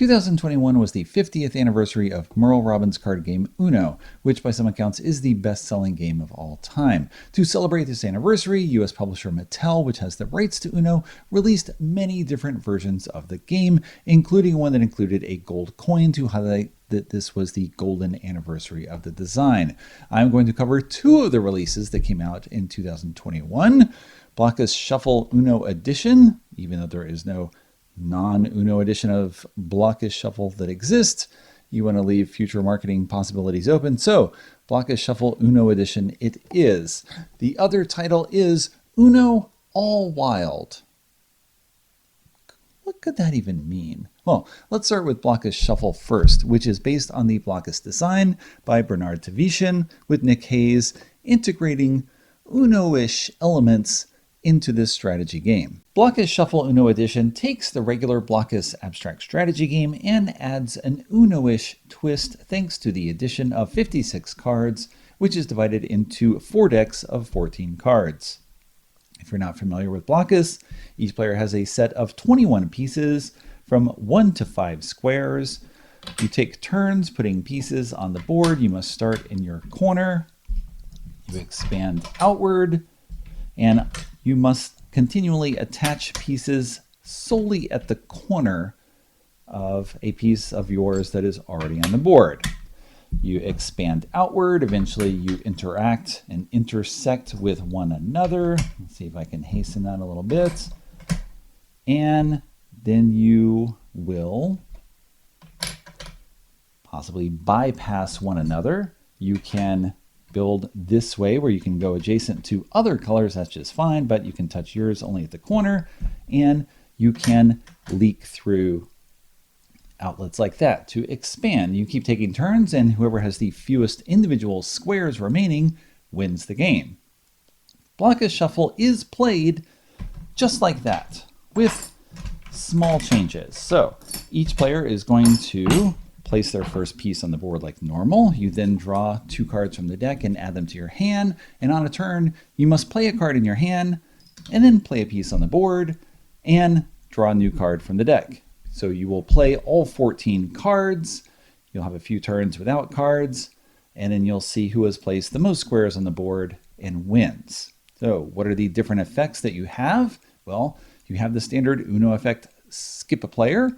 2021 was the 50th anniversary of Merle Robbins' card game Uno, which by some accounts is the best-selling game of all time. To celebrate this anniversary, US publisher Mattel, which has the rights to Uno, released many different versions of the game, including one that included a gold coin to highlight that this was the golden anniversary of the design. I'm going to cover two of the releases that came out in 2021. Blokus Shuffle Uno Edition, even though there is no non-Uno edition of Blokus Shuffle that exists, you want to leave future marketing possibilities open. So, Blokus Shuffle Uno Edition it is. The other title is Uno All Wild. What could that even mean? Well, let's start with Blokus Shuffle first, which is based on the Blokus design by Bernard Tavishian with Nick Hayes, integrating Uno-ish elements into this strategy game. Blokus Shuffle Uno Edition takes the regular Blokus abstract strategy game and adds an Uno-ish twist thanks to the addition of 56 cards, which is divided into 4 decks of 14 cards. If you're not familiar with Blokus, each player has a set of 21 pieces from 1 to 5 squares. You take turns putting pieces on the board. You must start in your corner. You expand outward, and you must continually attach pieces solely at the corner of a piece of yours that is already on the board. You expand outward, eventually you interact and intersect with one another. Let's see if I can hasten that a little bit. And then you will possibly bypass one another. You can build this way where you can go adjacent to other colors, that's just fine, but you can touch yours only at the corner, and you can leak through outlets like that to expand. You keep taking turns, and whoever has the fewest individual squares remaining wins the game. Blokus Shuffle is played just like that, with small changes. So each player is going to place their first piece on the board like normal. You then draw 2 cards from the deck and add them to your hand. And on a turn, you must play a card in your hand and then play a piece on the board and draw a new card from the deck. So you will play all 14 cards. You'll have a few turns without cards, and then you'll see who has placed the most squares on the board and wins. So what are the different effects that you have? Well, you have the standard Uno effect, skip a player.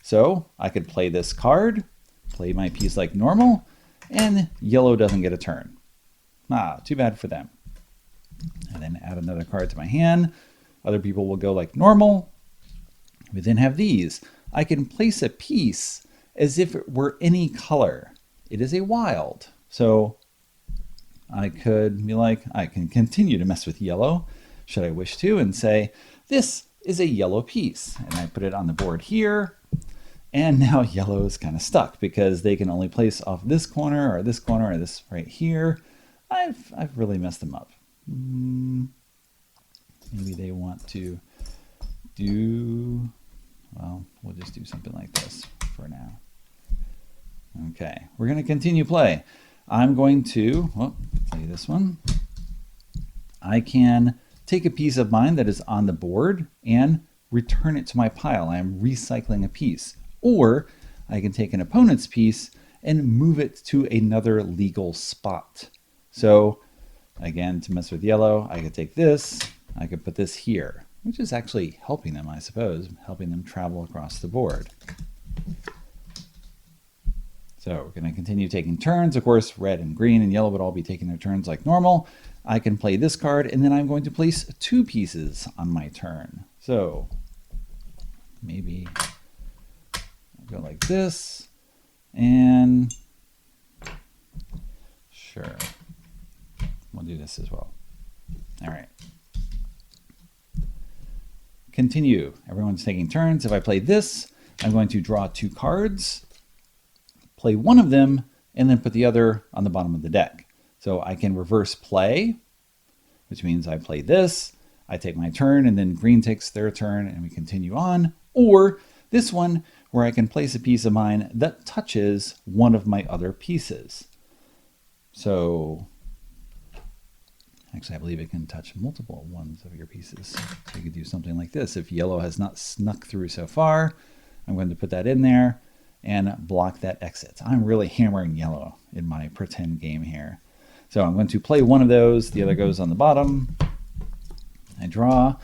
So I could play this card, play my piece like normal, and yellow doesn't get a turn. Too bad for them. And then add another card to my hand. Other people will go like normal. We then have these. I can place a piece as if it were any color. It is a wild. So I could be like, I can continue to mess with yellow, should I wish to, and say, this is a yellow piece. And I put it on the board here. And now yellow is kind of stuck because they can only place off this corner or this right here. I've really messed them up. Maybe they want to do, well, we'll just do something like this for now. Okay, we're going to continue play. I'm going to play this one. I can take a piece of mine that is on the board and return it to my pile. I am recycling a piece. Or I can take an opponent's piece and move it to another legal spot. So again, to mess with yellow, I could take this, I could put this here, which is actually helping them, I suppose, helping them travel across the board. So we're going to continue taking turns. Of course, red and green and yellow would all be taking their turns like normal. I can play this card, and then I'm going to place 2 pieces on my turn. So maybe go like this, and sure, we'll do this as well. All right. Continue. Everyone's taking turns. If I play this, I'm going to draw 2 cards, play one of them, and then put the other on the bottom of the deck. So I can reverse play, which means I play this, I take my turn, and then green takes their turn, and we continue on. Or this one, where I can place a piece of mine that touches one of my other pieces. So actually, I believe it can touch multiple ones of your pieces. So you could do something like this. If yellow has not snuck through so far, I'm going to put that in there. and block that exit. I'm really hammering yellow in my pretend game here. So I'm going to play one of those. The other goes on the bottom. I draw,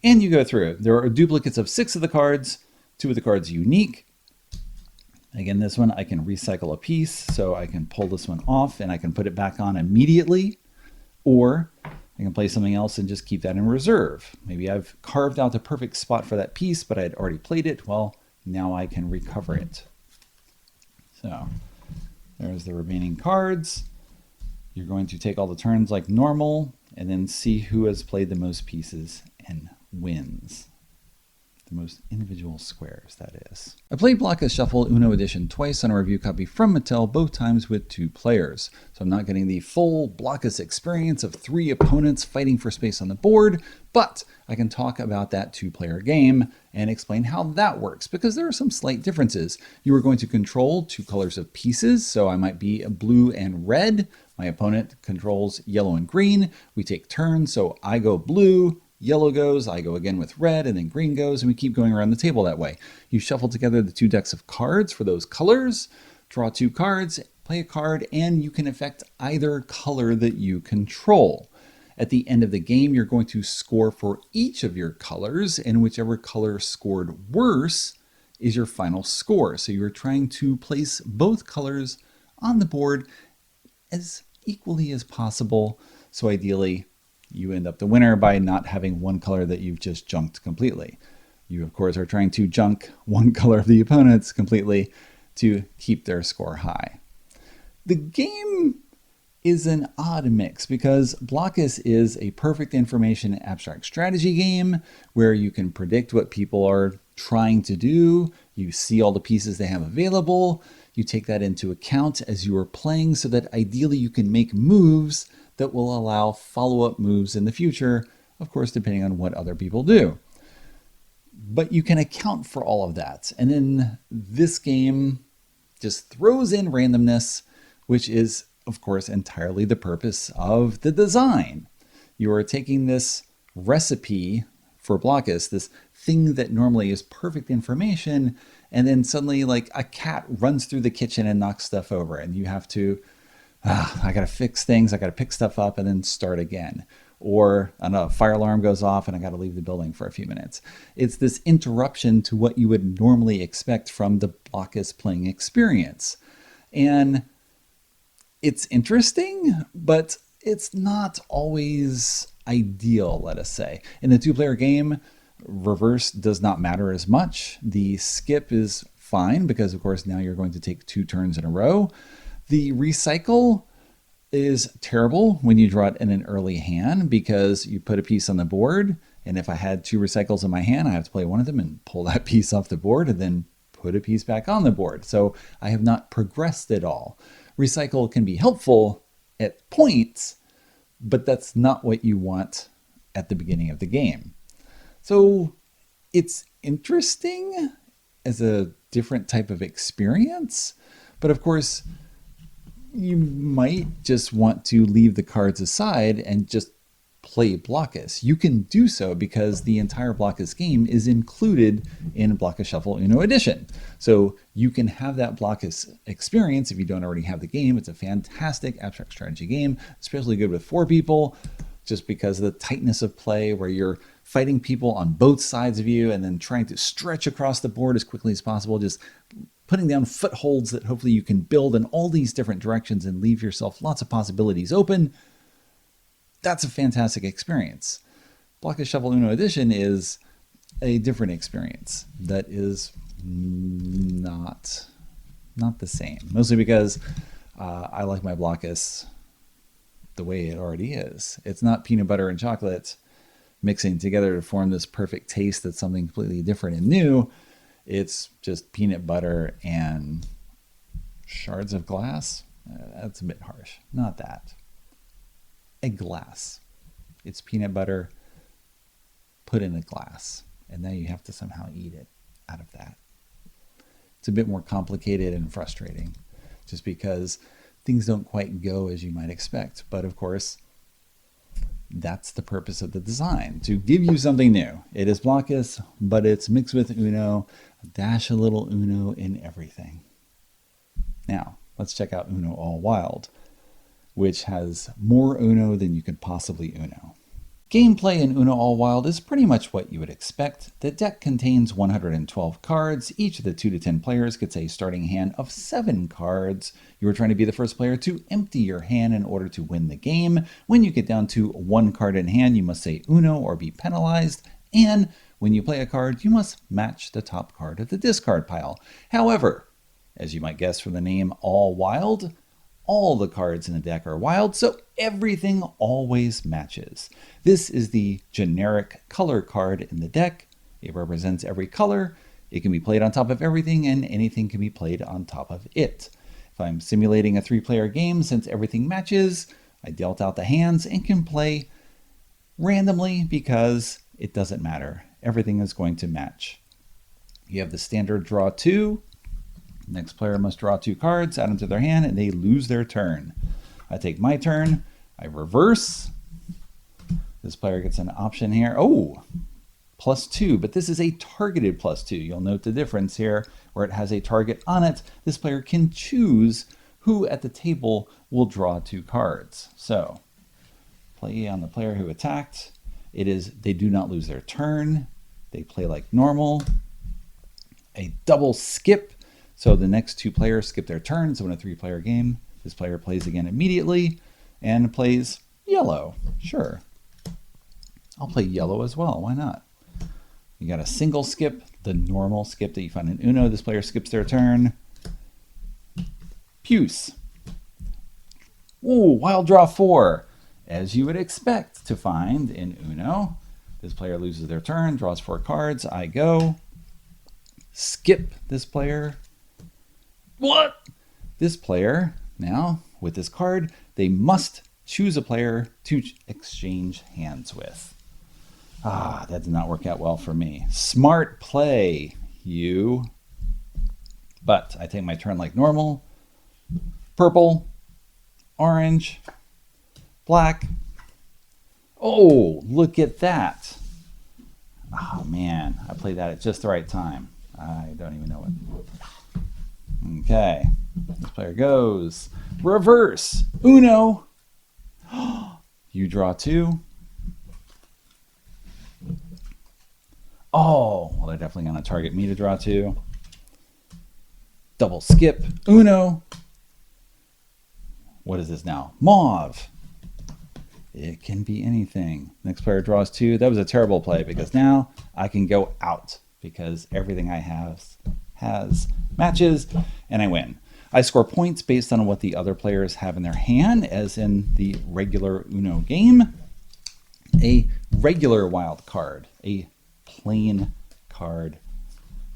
and you go through. There are duplicates of 6 of the cards. 2 of the cards unique. Again, this one I can recycle a piece, so I can pull this one off and I can put it back on immediately. Or I can play something else and just keep that in reserve. Maybe I've carved out the perfect spot for that piece, but I had already played it. Well, now I can recover it. So there's the remaining cards. You're going to take all the turns like normal and then see who has played the most pieces and wins. The most individual squares, that is. I played Blokus Shuffle UNO Edition twice on a review copy from Mattel, both times with 2 players. So I'm not getting the full Blokus experience of 3 opponents fighting for space on the board, but I can talk about that 2-player game and explain how that works, because there are some slight differences. You are going to control 2 colors of pieces, so I might be blue and red. My opponent controls yellow and green. We take turns, so I go blue, yellow goes, I go again with red, and then green goes, and we keep going around the table that way. You shuffle together the 2 decks of cards for those colors, draw 2 cards, play a card, and you can affect either color that you control. At the end of the game, you're going to score for each of your colors, and whichever color scored worse is your final score. So you're trying to place both colors on the board as equally as possible. So ideally, you end up the winner by not having one color that you've just junked completely. You, of course, are trying to junk one color of the opponents completely to keep their score high. The game is an odd mix because Blokus is a perfect information abstract strategy game where you can predict what people are trying to do. You see all the pieces they have available. You take that into account as you are playing so that ideally you can make moves that will allow follow-up moves in the future, of course, depending on what other people do. But you can account for all of that. And then this game just throws in randomness, which is, of course, entirely the purpose of the design. You are taking this recipe for Blokus, this thing that normally is perfect information, and then suddenly like a cat runs through the kitchen and knocks stuff over, and you have to I got to fix things. I got to pick stuff up and then start again. Or I don't know, a fire alarm goes off and I got to leave the building for a few minutes. It's this interruption to what you would normally expect from the Blokus playing experience. And it's interesting, but it's not always ideal, let us say. In the 2-player game, reverse does not matter as much. The skip is fine because, of course, now you're going to take 2 turns in a row. The recycle is terrible when you draw it in an early hand because you put a piece on the board, and if I had 2 recycles in my hand, I have to play one of them and pull that piece off the board and then put a piece back on the board. So I have not progressed at all. Recycle can be helpful at points, but that's not what you want at the beginning of the game. So it's interesting as a different type of experience, but of course, you might just want to leave the cards aside and just play Blokus. You can do so because the entire Blokus game is included in Blokus Shuffle UNO Edition. So you can have that Blokus experience if you don't already have the game. It's a fantastic abstract strategy game, especially good with 4 people, just because of the tightness of play where you're fighting people on both sides of you and then trying to stretch across the board as quickly as possible, just putting down footholds that hopefully you can build in all these different directions and leave yourself lots of possibilities open. That's a fantastic experience. Blokus Shuffle UNO Edition is a different experience that is not the same. Mostly because I like my Blokus the way it already is. It's not peanut butter and chocolate mixing together to form this perfect taste that's something completely different and new. It's just peanut butter and shards of glass. That's a bit harsh. Not that. A glass. It's peanut butter put in a glass. And now you have to somehow eat it out of that. It's a bit more complicated and frustrating just because things don't quite go as you might expect. But of course, that's the purpose of the design, to give you something new. It is Blokus, but it's mixed with Uno, a dash a little Uno in everything. Now, let's check out Uno All Wild, which has more Uno than you could possibly Uno. Gameplay in Uno All Wild is pretty much what you would expect. The deck contains 112 cards. Each of the 2 to 10 players gets a starting hand of 7 cards. You are trying to be the first player to empty your hand in order to win the game. When you get down to 1 card in hand, you must say Uno or be penalized. And when you play a card, you must match the top card of the discard pile. However, as you might guess from the name All Wild, all the cards in the deck are wild, so everything always matches. This is the generic color card in the deck. It represents every color. It can be played on top of everything, and anything can be played on top of it. If I'm simulating a 3-player game, since everything matches, I dealt out the hands and can play randomly because it doesn't matter. Everything is going to match. You have the standard draw 2. Next player must draw 2 cards, add them to their hand, and they lose their turn. I take my turn, I reverse. This player gets an option here. Oh, +2, but this is a targeted +2. You'll note the difference here where it has a target on it. This player can choose who at the table will draw 2 cards. So, play on the player who attacked. They do not lose their turn. They play like normal. A double skip. So the next 2 players skip their turn. So in a 3-player game, this player plays again immediately and plays yellow. Sure. I'll play yellow as well. Why not? You got a single skip, the normal skip that you find in Uno. This player skips their turn. Puce. Ooh, wild draw 4. As you would expect to find in Uno. This player loses their turn, draws 4 cards. I go. Skip this player. What? This player, now, with this card, they must choose a player to exchange hands with. Ah, that did not work out well for me. Smart play, you. But I take my turn like normal. Purple, orange, black. Oh, look at that. Oh, man, I played that at just the right time. I don't even know it. Okay, this player goes. Reverse. Uno. You draw 2. Oh, well, they're definitely going to target me to draw 2. Double skip. Uno. What is this now? Mauve. It can be anything. Next player draws 2. That was a terrible play because now I can go out because everything I have has matches and I win. I score points based on what the other players have in their hand, as in the regular Uno game. A regular wild card, a plain card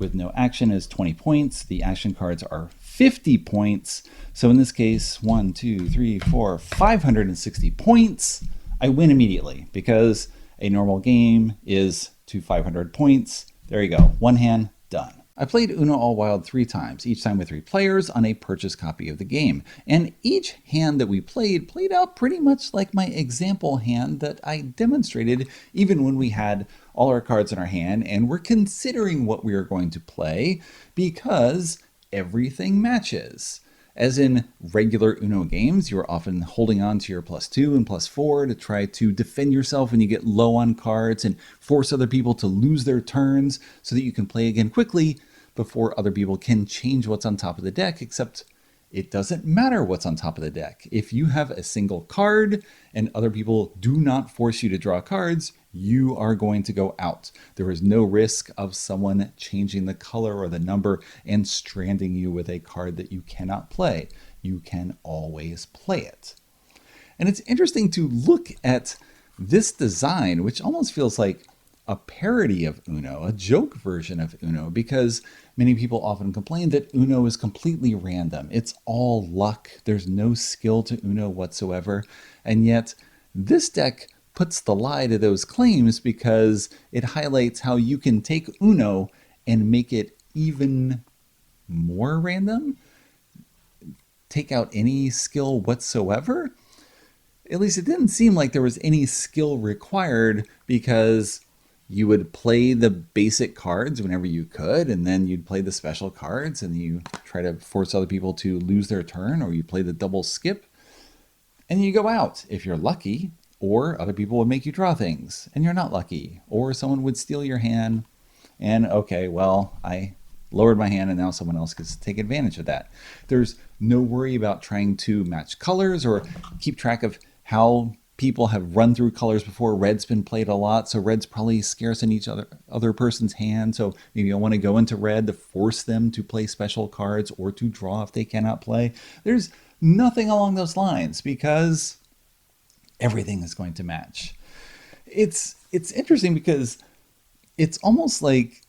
with no action, is 20 points. The action cards are 50 points. So in this case, 560 points. I win immediately because a normal game is to 500 points. There you go. One hand, done. I played Uno All Wild 3 times, each time with 3 players on a purchased copy of the game. And each hand that we played out pretty much like my example hand that I demonstrated, even when we had all our cards in our hand and we're considering what we are going to play, because everything matches. As in regular Uno games, you're often holding on to your +2 and +4 to try to defend yourself when you get low on cards and force other people to lose their turns so that you can play again quickly before other people can change what's on top of the deck, except it doesn't matter what's on top of the deck. If you have a single card and other people do not force you to draw cards, you are going to go out. There is no risk of someone changing the color or the number and stranding you with a card that you cannot play. You can always play it. And it's interesting to look at this design, which almost feels like a parody of Uno, a joke version of Uno, because many people often complain that Uno is completely random. It's all luck. There's no skill to Uno whatsoever. And yet this deck puts the lie to those claims because it highlights how you can take Uno and make it even more random, take out any skill whatsoever. At least it didn't seem like there was any skill required, because you would play the basic cards whenever you could, and then you'd play the special cards, and you try to force other people to lose their turn, or you play the double skip, and you go out if you're lucky, or other people would make you draw things and you're not lucky, or someone would steal your hand and okay, well, I lowered my hand and now someone else gets to take advantage of that. There's no worry about trying to match colors or keep track of how people have run through colors before. Red's been played a lot, so red's probably scarce in each other person's hand, so maybe you'll want to go into red to force them to play special cards or to draw if they cannot play. There's nothing along those lines because everything is going to match. It's interesting because it's almost like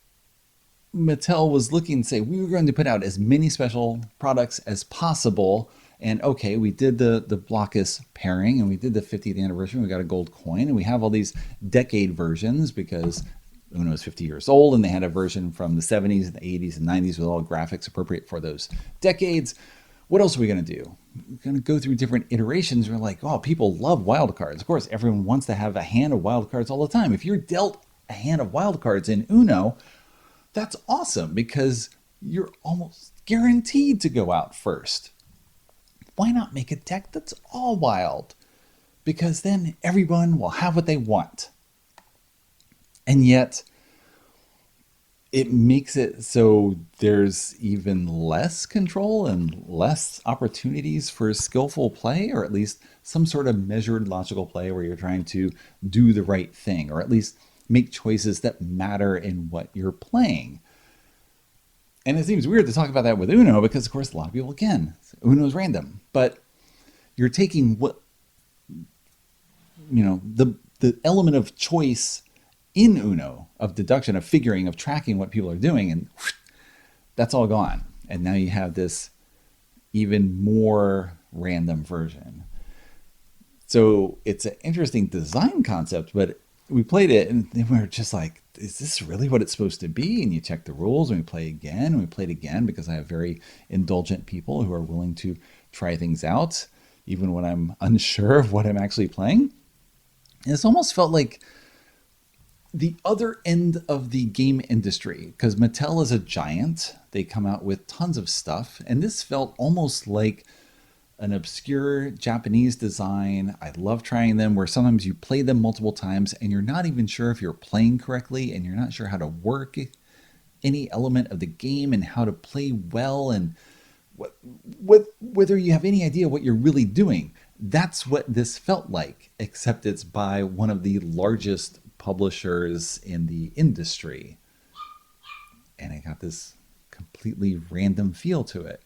Mattel was looking to say, we were going to put out as many special products as possible. And okay, we did the Blokus pairing and we did the 50th anniversary. We got a gold coin and we have all these decade versions because Uno is 50 years old and they had a version from the 70s and the 80s and 90s with all graphics appropriate for those decades. What else are we going to do? We're going to go through different iterations. We're like, oh, people love wild cards. Of course, everyone wants to have a hand of wild cards all the time. If you're dealt a hand of wild cards in Uno, that's awesome because you're almost guaranteed to go out first. Why not make a deck that's all wild? Because then everyone will have what they want. And yet, it makes it so there's even less control and less opportunities for skillful play, or at least some sort of measured logical play where you're trying to do the right thing, or at least make choices that matter in what you're playing. And it seems weird to talk about that with Uno because, of course, a lot of people, again, Uno is random. But you're taking what, the element of choice in Uno, of deduction, of figuring, of tracking what people are doing, and that's all gone. And now you have this even more random version. So it's an interesting design concept, but we played it and we were just like, is this really what it's supposed to be? And you check the rules and we play again and we played again because I have very indulgent people who are willing to try things out, even when I'm unsure of what I'm actually playing. And it's almost felt like the other end of the game industry, because Mattel is a giant. They come out with tons of stuff. And this felt almost like an obscure Japanese design. I love trying them where sometimes you play them multiple times and you're not even sure if you're playing correctly and you're not sure how to work any element of the game and how to play well and whether you have any idea what you're really doing. That's what this felt like, except it's by one of the largest publishers in the industry. And it got this completely random feel to it.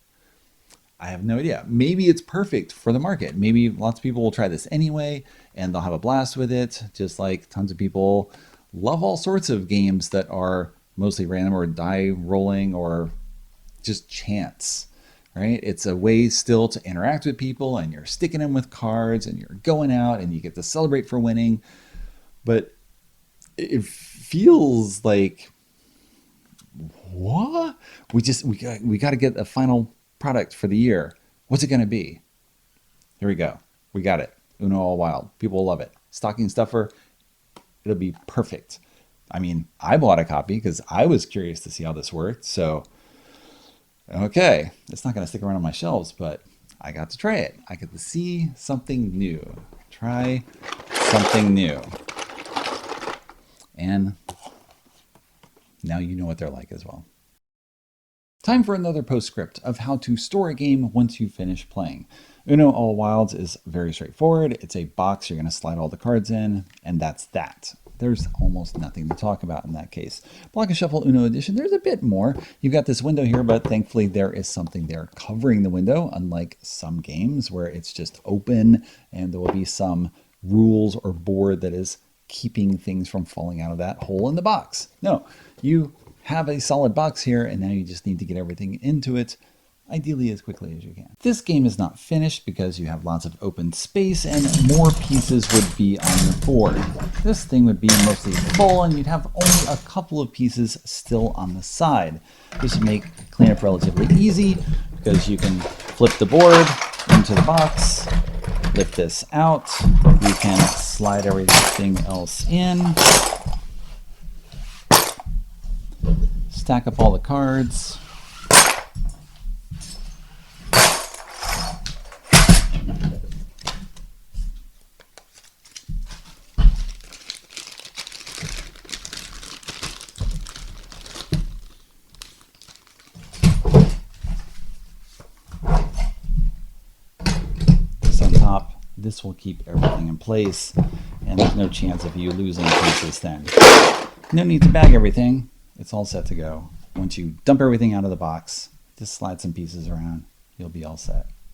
I have no idea. Maybe it's perfect for the market. Maybe lots of people will try this anyway and they'll have a blast with it, just like tons of people love all sorts of games that are mostly random or die rolling or just chance, right? It's a way still to interact with people and you're sticking them with cards and you're going out and you get to celebrate for winning. But it feels like, what? We got to get a final product for the year. What's it going to be? Here we go. We got it. Uno All Wild. People will love it. Stocking stuffer. It'll be perfect. I mean, I bought a copy because I was curious to see how this worked. So, okay. It's not going to stick around on my shelves, but I got to try it. I get to see something new. Try something new. And now you know what they're like as well. Time for another postscript of how to store a game once you finish playing. Uno All Wilds is very straightforward. It's a box you're going to slide all the cards in, and that's that. There's almost nothing to talk about in that case. Blokus Shuffle Uno Edition, there's a bit more. You've got this window here, but thankfully there is something there covering the window, unlike some games where it's just open and there will be some rules or board that is keeping things from falling out of that hole in the box. No, you have a solid box here and now you just need to get everything into it, ideally as quickly as you can. This game is not finished because you have lots of open space and more pieces would be on the board. This thing would be mostly full and you'd have only a couple of pieces still on the side. This would make cleanup relatively easy because you can flip the board into the box, lift this out, you can slide everything else in, stack up all the cards, this will keep everything in place, and there's no chance of you losing pieces then. No need to bag everything. It's all set to go. Once you dump everything out of the box, just slide some pieces around. You'll be all set.